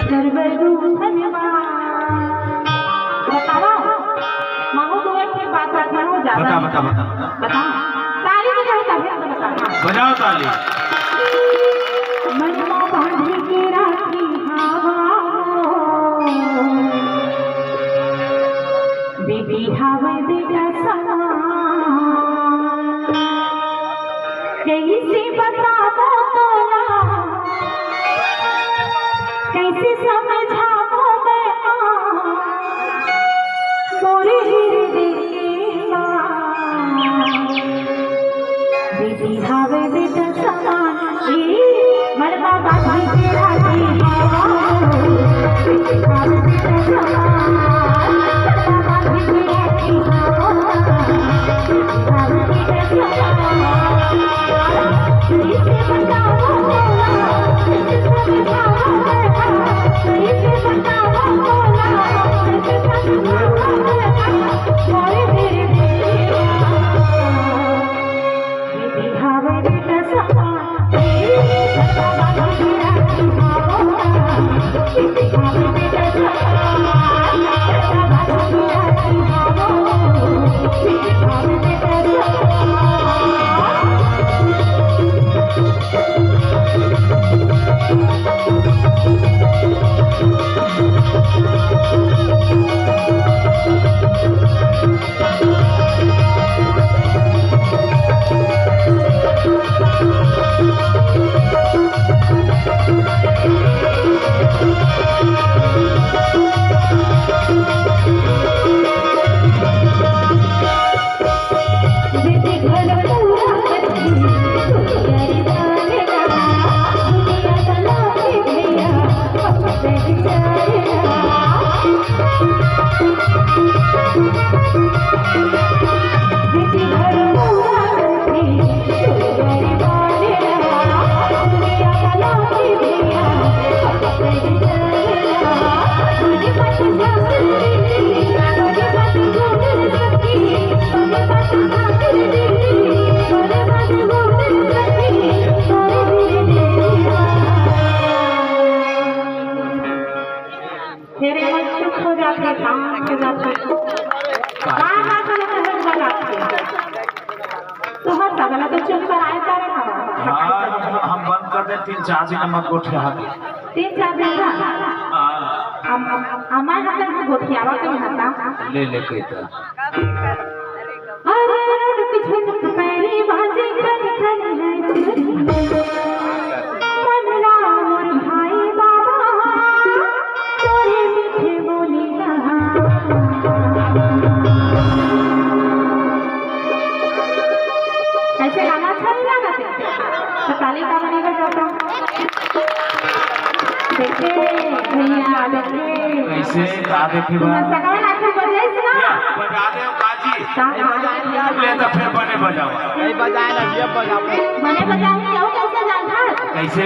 सर्वरू धन्यवाद। बताओ मामू को एक बात बताओ ज्यादा बताओ ताली बजाओ तभी तो बताओ बजाओ ताली। मनवा बांध के राखी हवा बेबी हवा बेटा समा कैसे बताओ तोला कैसे समझाओ मैं मोरे हृदय की बात बेबी हवा बेटा समा मरवा बाबा के राखी हवा बेबी हवा बेटा समा हम बंद कर दे 3-4 दिन मत गोठिया 3-4 दिन हमारे हाथ में गोठियावा के हाथा ले के तो अरे पीछे पैरी बाजे कर खन मनला मोर भाई बाबा तोरे मीठे बोली ऐसे गाना अच्छा नहीं लगा तो ताली का बनेगा जाता देखे भैया देखे कैसे गा देखे बा सगाई नाटक बजाई से ना बजा दे काजी ले तो फिर बने बजाओ नहीं बजाए ना ये बजाओ बने बजाए क्यों कैसे जानता कैसे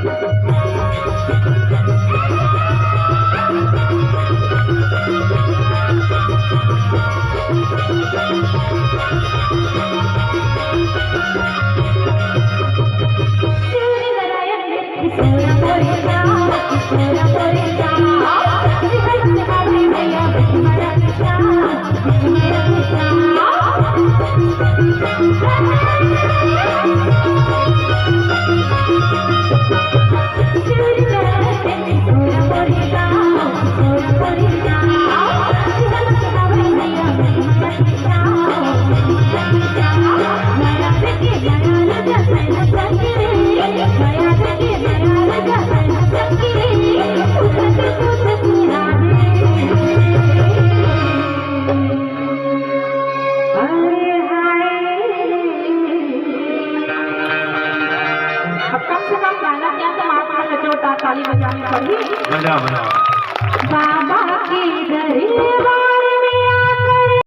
Thank you.